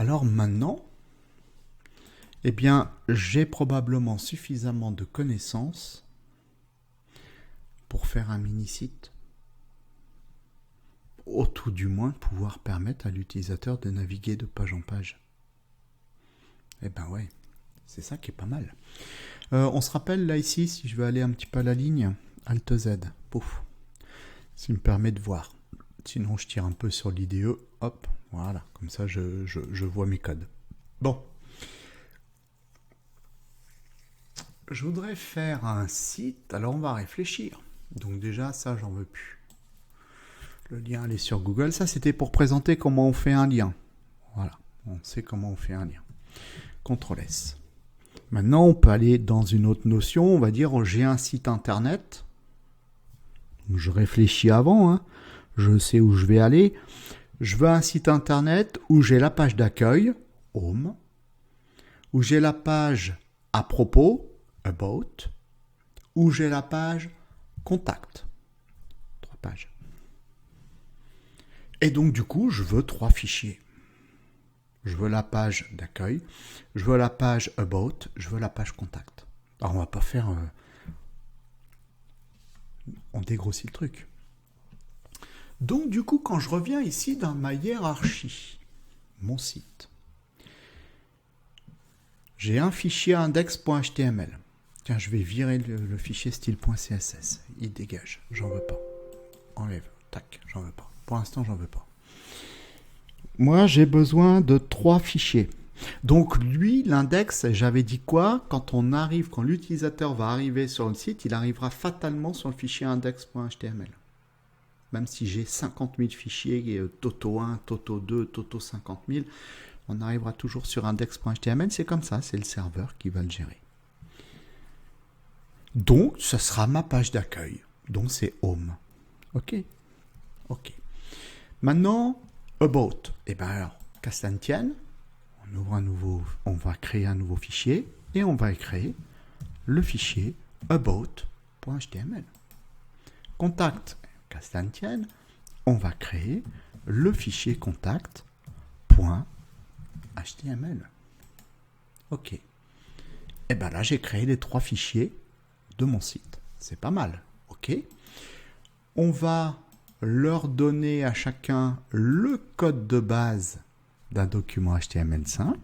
Alors maintenant, eh bien, j'ai probablement suffisamment de connaissances pour faire un mini-site, ou tout du moins pouvoir permettre à l'utilisateur de naviguer de page en page. Eh ben ouais, c'est ça qui est pas mal. On se rappelle là ici, si je veux aller un petit peu à la ligne, Alt Z, pouf, ce qui me permet de voir. Sinon je tire un peu sur l'IDE, hop, voilà, comme ça je vois mes codes. Bon. Je voudrais faire un site, alors on va réfléchir. Donc déjà, ça, j'en veux plus. Le lien, il est sur Google. Ça, c'était pour présenter comment on fait un lien. Voilà, on sait comment on fait un lien. CTRL-S. Maintenant, on peut aller dans une autre notion. On va dire, j'ai un site internet. Je réfléchis avant, hein. Je sais où je vais aller. Je veux un site internet où j'ai la page d'accueil, Home, où j'ai la page à propos, About, où j'ai la page Contact. 3 pages. Et donc, du coup, je veux 3 fichiers. Je veux la page d'accueil, je veux la page About, je veux la page Contact. Alors, on va pas faire... on dégrossit le truc. Donc, du coup, quand je reviens ici dans ma hiérarchie, mon site, j'ai un fichier index.html. Tiens, je vais virer le fichier style.css. Il dégage. J'en veux pas. Enlève. Tac. J'en veux pas. Pour l'instant, j'en veux pas. Moi, j'ai besoin de 3 fichiers. Donc, lui, l'index, j'avais dit quoi? Quand l'utilisateur va arriver sur le site, il arrivera fatalement sur le fichier index.html. Même si j'ai 50 000 fichiers, Toto 1, Toto 2, Toto 50 000, on arrivera toujours sur index.html. C'est comme ça, c'est le serveur qui va le gérer. Donc, ce sera ma page d'accueil. Donc, c'est Home. OK. OK. Maintenant, About. Eh bien, alors, qu'à cela ne tienne, on va créer un nouveau fichier et on va créer le fichier about.html. Contact. Qu'à cela ne tienne, on va créer le fichier contact.html. OK. Et bien là, j'ai créé les 3 fichiers de mon site. C'est pas mal. OK. On va leur donner à chacun le code de base d'un document HTML5.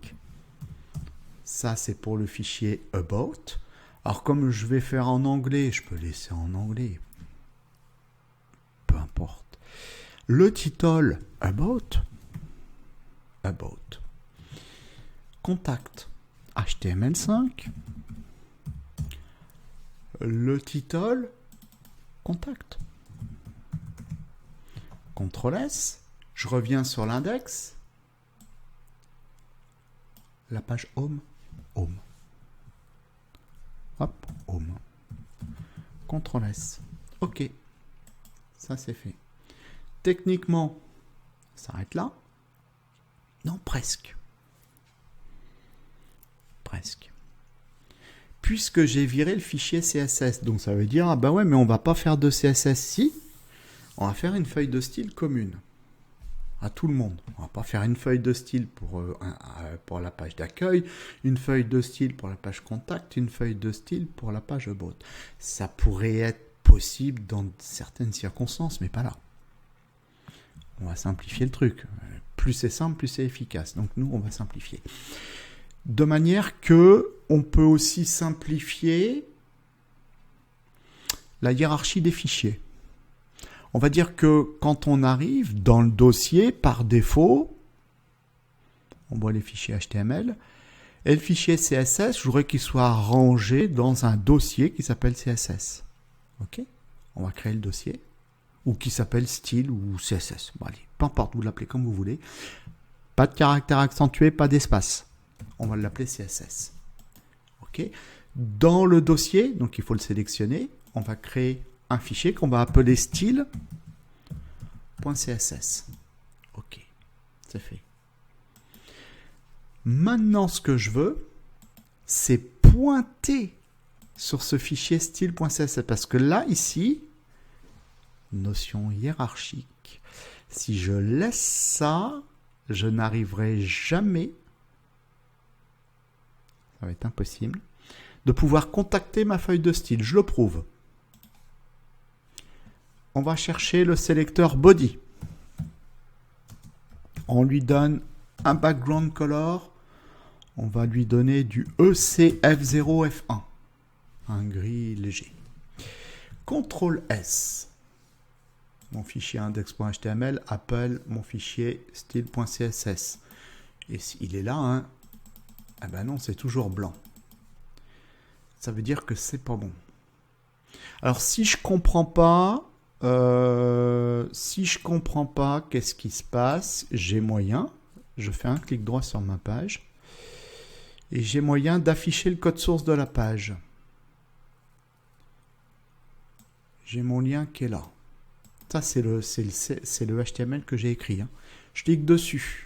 Ça, c'est pour le fichier about. Alors, comme je vais faire en anglais, je peux laisser en anglais. Peu importe. Le title about. Contact HTML5. Le title contact. CTRL-S. Je reviens sur l'index. La page Home. Hop, Home. CTRL-S. OK. Ça, c'est fait. Techniquement, ça s'arrête là. Non, presque. Puisque j'ai viré le fichier CSS. Donc, ça veut dire, ah ben ouais, mais on va pas faire de CSS si. On va faire une feuille de style commune. À tout le monde. On va pas faire une feuille de style pour la page d'accueil, une feuille de style pour la page contact, une feuille de style pour la page about. Ça pourrait être possible dans certaines circonstances, mais pas là. On va simplifier le truc. Plus c'est simple, plus c'est efficace. Donc nous, on va simplifier. De manière que on peut aussi simplifier la hiérarchie des fichiers. On va dire que quand on arrive dans le dossier, par défaut, on voit les fichiers HTML, et le fichier CSS, je voudrais qu'il soit rangé dans un dossier qui s'appelle CSS. OK? On va créer le dossier, ou qui s'appelle style ou CSS. Bon, allez, peu importe, vous l'appelez comme vous voulez. Pas de caractère accentué, pas d'espace. On va l'appeler CSS. OK? Dans le dossier, donc il faut le sélectionner, on va créer un fichier qu'on va appeler style.css. OK, c'est fait. Maintenant, ce que je veux, c'est pointer sur ce fichier style.css. Parce que là, ici, notion hiérarchique, si je laisse ça, je n'arriverai jamais, ça va être impossible, de pouvoir contacter ma feuille de style. Je le prouve. On va chercher le sélecteur body. On lui donne un background color. On va lui donner du ECF0F1. Un gris léger. CTRL S. Mon fichier index.html appelle mon fichier style.css. Et s'il est là, hein, ah ben non, c'est toujours blanc. Ça veut dire que c'est pas bon. Alors si je comprends pas, qu'est-ce qui se passe? J'ai moyen, je fais un clic droit sur ma page et j'ai moyen d'afficher le code source de la page. J'ai mon lien qui est là. Ça c'est le HTML que j'ai écrit. Hein. Je clique dessus.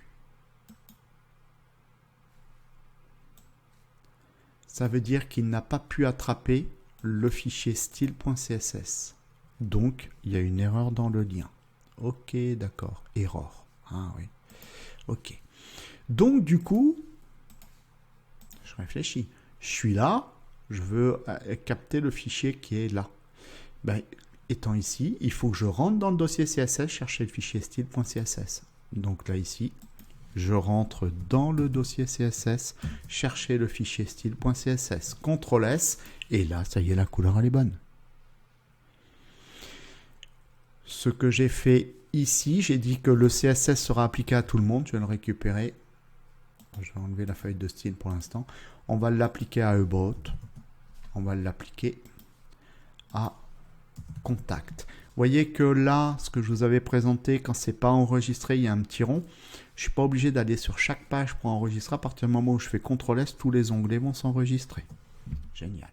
Ça veut dire qu'il n'a pas pu attraper le fichier style.css. Donc, il y a une erreur dans le lien. Ok, d'accord. Erreur. Ah oui. Ok. Donc, du coup, je réfléchis. Je suis là. Je veux capter le fichier qui est là. Ben, étant ici, il faut que je rentre dans le dossier CSS, chercher le fichier style.css. Donc là, ici, je rentre dans le dossier CSS, chercher le fichier style.css. CTRL S. Et là, ça y est, la couleur, elle est bonne. Ce que j'ai fait ici, j'ai dit que le CSS sera appliqué à tout le monde. Je vais le récupérer. Je vais enlever la feuille de style pour l'instant. On va l'appliquer à About. On va l'appliquer à Contact. Vous voyez que là, ce que je vous avais présenté, quand c'est pas enregistré, il y a un petit rond. Je suis pas obligé d'aller sur chaque page pour enregistrer. À partir du moment où je fais CTRL S, tous les onglets vont s'enregistrer. Génial.